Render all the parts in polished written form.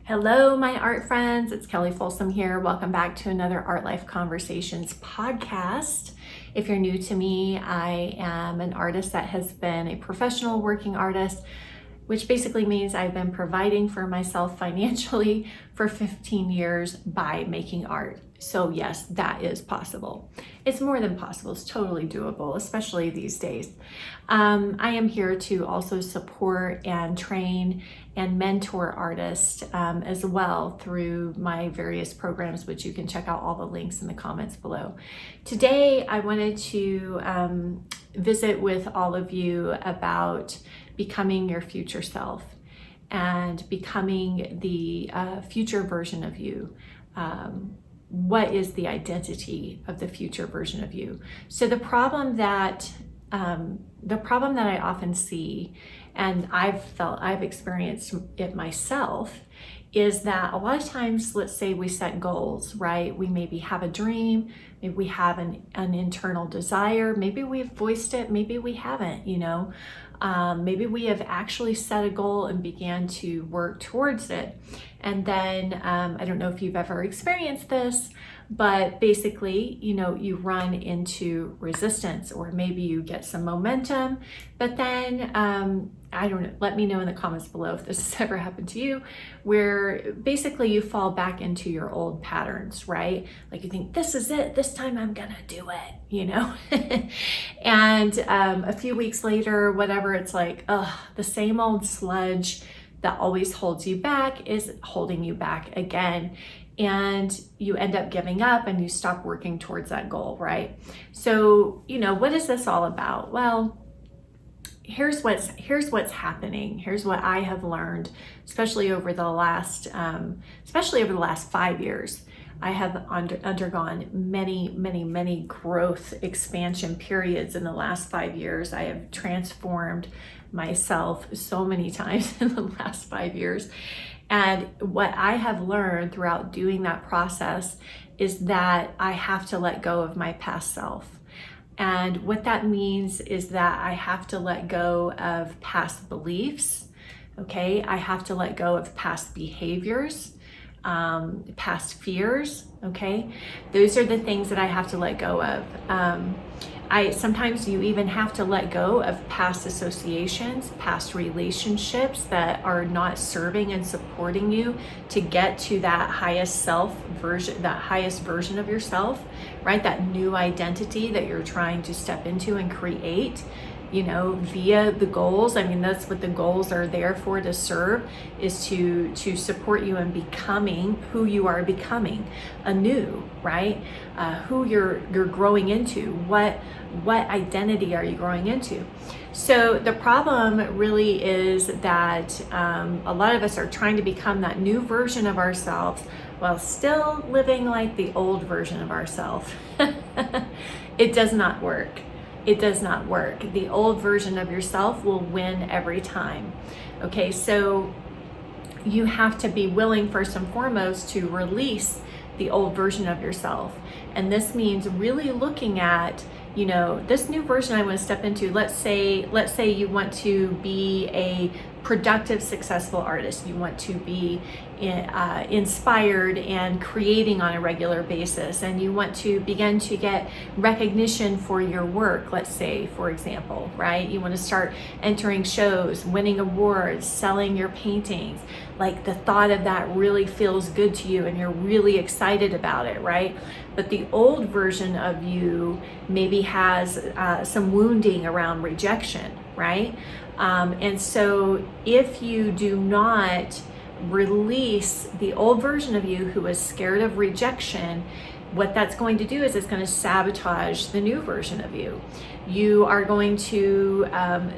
Hello, my art friends. It's Kelly Folsom here. Welcome back to another Art Life Conversations podcast. If you're new to me, I am an artist that has been a professional working artist, which basically means I've been providing for myself financially for 15 years by making art. So yes, that is possible. It's more than possible. It's totally doable, especially these days. I am here to also support and train and mentor artists as well through my various programs, which you can check out all the links in the comments below. Today, I wanted to visit with all of you about becoming your future self and becoming the future version of you. What is the identity of the future version of you? So the problem that I often see, and I've experienced it myself, is that a lot of times, let's say we set goals, right? We maybe have a dream, maybe we have an internal desire, maybe we've voiced it, maybe we haven't, maybe we have actually set a goal and began to work towards it. And then, I don't know if you've ever experienced this, but basically, you run into resistance, or maybe you get some momentum, but then, I don't know, let me know in the comments below if this has ever happened to you, where basically you fall back into your old patterns, right? Like you think, this is it, this time I'm gonna do it, and a few weeks later, whatever, it's like, the same old sludge that always holds you back is holding you back again. And you end up giving up and you stop working towards that goal, right? So, what is this all about? Well, here's what's happening. Here's what I have learned, especially over the last 5 years. I have undergone many growth expansion periods in the last 5 years. I have transformed myself so many times in the last 5 years. And what I have learned throughout doing that process is that I have to let go of my past self. And what that means is that I have to let go of past beliefs, okay? I have to let go of past behaviors, past fears, okay? Those are the things that I have to let go of. Sometimes you even have to let go of past associations, past relationships that are not serving and supporting you to get to that highest version of yourself, right? That new identity that you're trying to step into and create, via the goals. I mean, that's what the goals are there for, to serve, is to support you in becoming who you are becoming anew, right? Who you're growing into, what identity are you growing into? So the problem really is that a lot of us are trying to become that new version of ourselves while still living like the old version of ourselves. It does not work. It does not work. The old version of yourself will win every time. Okay, so you have to be willing, first and foremost, to release the old version of yourself. And this means really looking at, this new version I want to step into. Let's say you want to be a productive, successful artist. You want to be inspired and creating on a regular basis, and you want to begin to get recognition for your work. Let's say, for example, right? You want to start entering shows, winning awards, selling your paintings. Like, the thought of that really feels good to you and you're really excited about it, right? But the old version of you maybe has some wounding around rejection, right? And so if you do not release the old version of you who is scared of rejection, what that's going to do is it's going to sabotage the new version of you. You are going to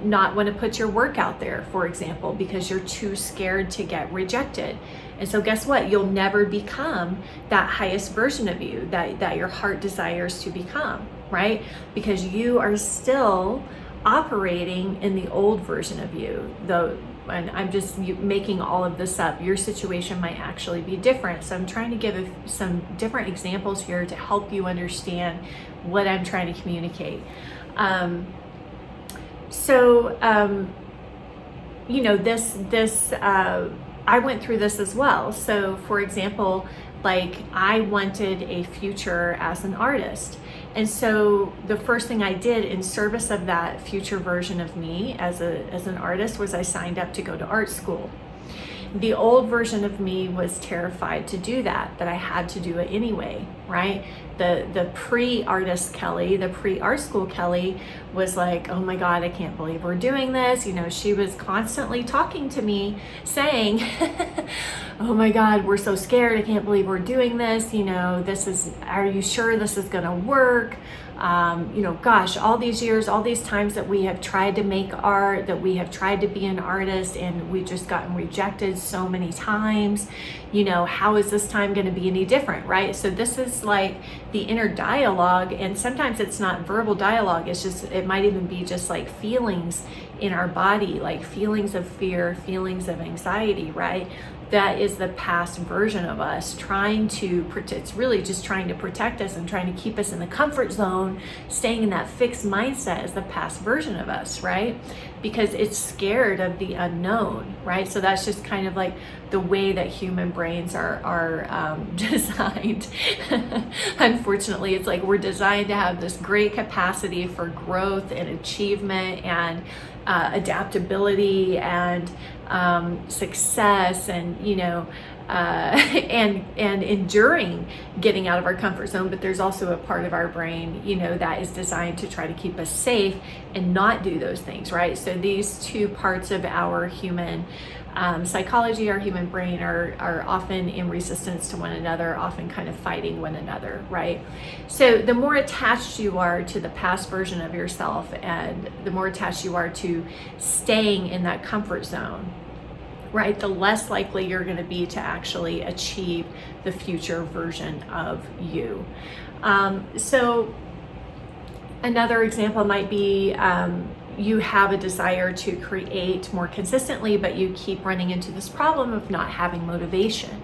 not want to put your work out there, for example, because you're too scared to get rejected. And so guess what? You'll never become that highest version of you that your heart desires to become, right? Because you are still operating in the old version of you, though. And I'm just making all of this up. Your situation might actually be different. So I'm trying to give some different examples here to help you understand what I'm trying to communicate. This I went through this as well. So for example, like I wanted a future as an artist. And so the first thing I did in service of that future version of me as an artist was I signed up to go to art school. The old version of me was terrified to do that, but I had to do it anyway, right? The pre-artist Kelly, the pre-art school Kelly was like, oh my God, I can't believe we're doing this. You know, she was constantly talking to me saying, oh my God, we're so scared. I can't believe we're doing this. You know, are you sure this is gonna work? You know, gosh, all these years, all these times that we have tried to make art, that we have tried to be an artist, and we've just gotten rejected so many times. You know, how is this time going to be any different, right? So this is like the inner dialogue, and sometimes it's not verbal dialogue. It's just, it might even be just like feelings in our body, like feelings of fear, feelings of anxiety, right? That is the past version of us trying to protect. It's really just trying to protect us and trying to keep us in the comfort zone. Staying in that fixed mindset is the past version of us, right? Because it's scared of the unknown, right? So that's just kind of like the way that human brains are designed. Unfortunately, it's like we're designed to have this great capacity for growth and achievement and adaptability and success, and you know, and enduring getting out of our comfort zone. But there's also a part of our brain, you know, that is designed to try to keep us safe and not do those things, right? So these two parts of our human psychology, our human brain, are often in resistance to one another, often kind of fighting one another, right? So the more attached you are to the past version of yourself, and the more attached you are to staying in that comfort zone, right, the less likely you're going to be to actually achieve the future version of you. So another example might be you have a desire to create more consistently, but you keep running into this problem of not having motivation.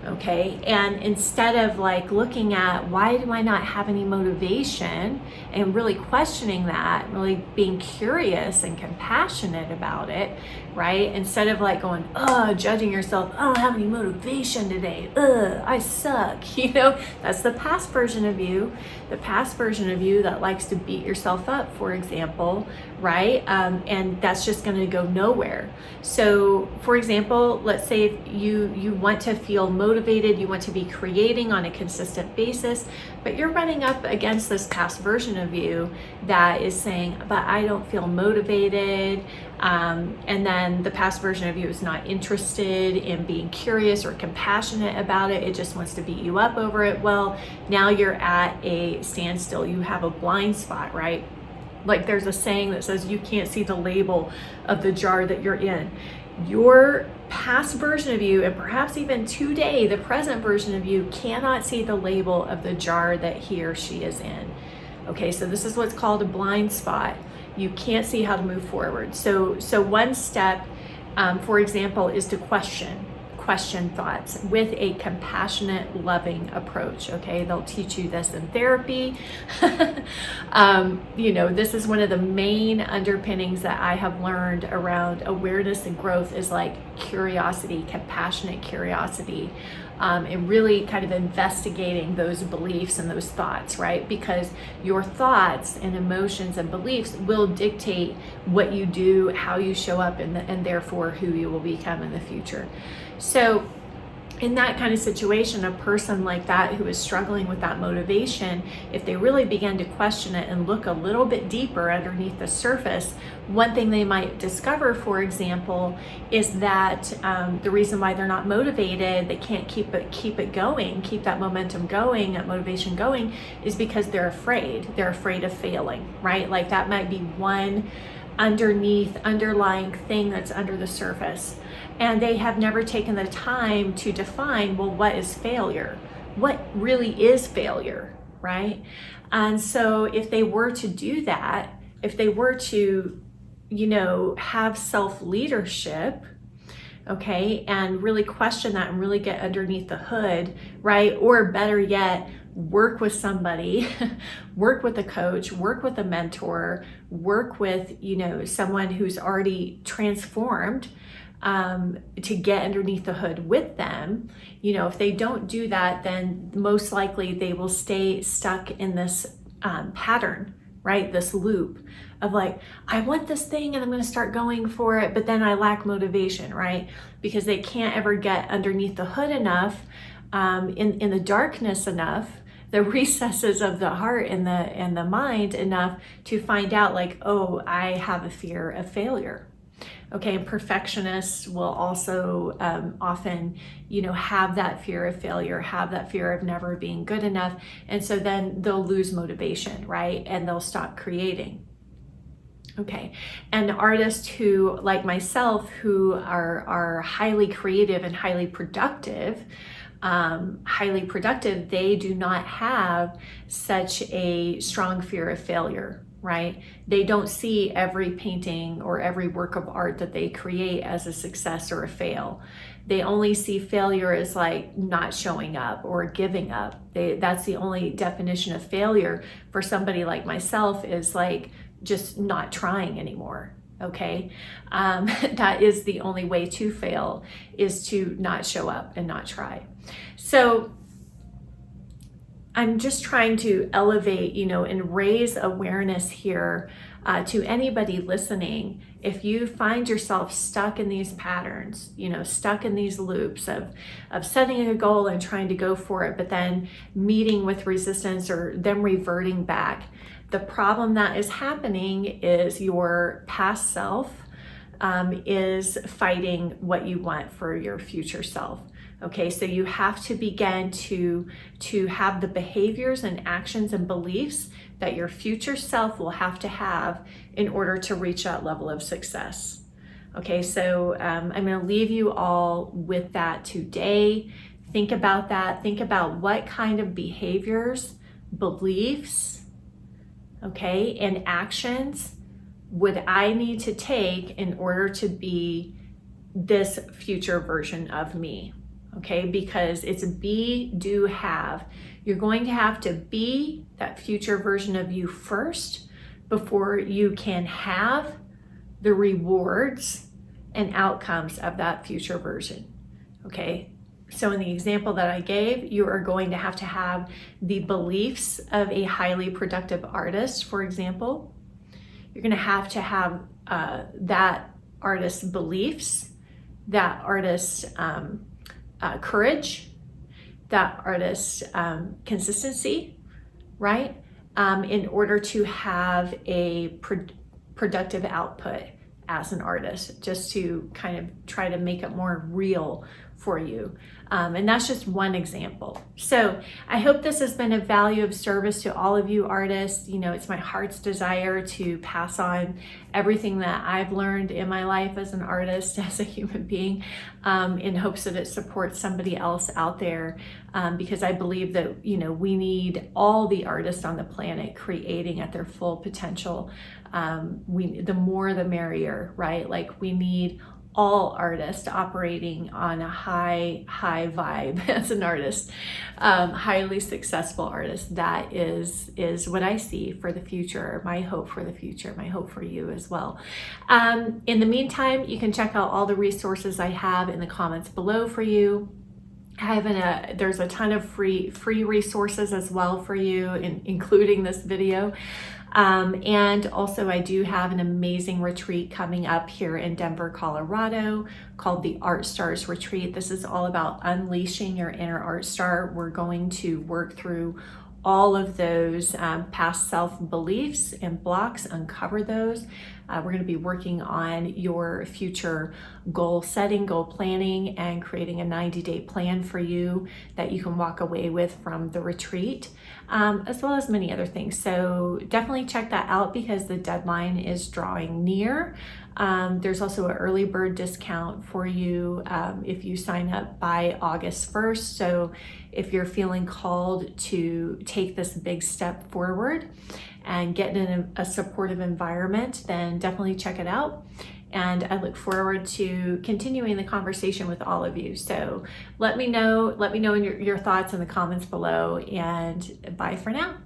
Okay, and instead of like looking at why do I not have any motivation and really questioning that, really being curious and compassionate about it, right? Instead of like going, judging yourself, I don't have any motivation today, I suck, you know, that's the past version of you, that likes to beat yourself up, for example, right? And that's just going to go nowhere. So for example, let's say if you want to feel motivated, you want to be creating on a consistent basis, but you're running up against this past version of you that is saying, but I don't feel motivated. And then the past version of you is not interested in being curious or compassionate about it. It just wants to beat you up over it. Well, now you're at a standstill. You have a blind spot, right? Like there's a saying that says you can't see the label of the jar that you're in. Your past version of you, and perhaps even today, the present version of you, cannot see the label of the jar that he or she is in. Okay, so this is what's called a blind spot. You can't see how to move forward. So one step, for example, is to question thoughts with a compassionate, loving approach. Okay, they'll teach you this in therapy. You know, this is one of the main underpinnings that I have learned around awareness and growth is like curiosity, compassionate curiosity. And really kind of investigating those beliefs and those thoughts, right? Because your thoughts and emotions and beliefs will dictate what you do, how you show up, and therefore who you will become in the future. So in that kind of situation, a person like that who is struggling with that motivation, if they really begin to question it and look a little bit deeper underneath the surface, one thing they might discover, for example, is that the reason why they're not motivated, they can't keep it going, keep that momentum going, that motivation going, is because they're afraid. They're afraid of failing, right? Like that might be one underlying thing that's under the surface. And they have never taken the time to define, well, what is failure? What really is failure, right? And so if they were to do that, if they were to, you know, have self-leadership, okay, and really question that and really get underneath the hood, right? Or better yet, work with somebody, work with a coach, work with a mentor, work with, you know, someone who's already transformed to get underneath the hood with them. You know, if they don't do that, then most likely they will stay stuck in this pattern, right? This loop of like, I want this thing and I'm going to start going for it, but then I lack motivation, right? Because they can't ever get underneath the hood enough, in the darkness enough, the recesses of the heart and the mind enough to find out like, oh, I have a fear of failure. Okay, and perfectionists will also often, you know, have that fear of failure, have that fear of never being good enough. And so then they'll lose motivation, right? And they'll stop creating. Okay, and artists who, like myself, who are highly creative and highly productive, they do not have such a strong fear of failure, right? They don't see every painting or every work of art that they create as a success or a fail. They only see failure as like not showing up or giving up. That's the only definition of failure for somebody like myself, is like just not trying anymore. Okay, that is the only way to fail, is to not show up and not try. So I'm just trying to elevate, you know, and raise awareness here to anybody listening. If you find yourself stuck in these patterns, you know, stuck in these loops of setting a goal and trying to go for it, but then meeting with resistance or them reverting back, the problem that is happening is your past self is fighting what you want for your future self. Okay, so you have to begin to have the behaviors and actions and beliefs that your future self will have to have in order to reach that level of success. Okay, so I'm going to leave you all with that today. Think about that. Think about what kind of behaviors, beliefs, okay, and actions would I need to take in order to be this future version of me. Okay, because it's be, do, have. You're going to have to be that future version of you first before you can have the rewards and outcomes of that future version. Okay, so in the example that I gave, you are going to have the beliefs of a highly productive artist, for example. You're going to have that artist's beliefs, that artist's courage, that artist's consistency, right? In order to have a productive output as an artist, just to kind of try to make it more real for you. And that's just one example. So I hope this has been of value, of service to all of you artists. You know, it's my heart's desire to pass on everything that I've learned in my life as an artist, as a human being, in hopes that it supports somebody else out there. Because I believe that, you know, we need all the artists on the planet creating at their full potential. The more the merrier, right? Like, we need all artists operating on a high vibe as an artist, highly successful artist. That is what I see for the future, my hope for the future, my hope for you as well. In the meantime, you can check out all the resources I have in the comments below for you. There's a ton of free resources as well for you, including this video. And also I do have an amazing retreat coming up here in Denver, Colorado, called the Art Stars Retreat. This is all about unleashing your inner art star. We're going to work through all of those past self beliefs and blocks, uncover those. We're going to be working on your future goal setting, goal planning, and creating a 90-day plan for you that you can walk away with from the retreat, as well as many other things. So definitely check that out because the deadline is drawing near. There's also an early bird discount for you if you sign up by August 1st. So if you're feeling called to take this big step forward and get in a supportive environment, then definitely check it out. And I look forward to continuing the conversation with all of you. So let me know your thoughts in the comments below, and bye for now.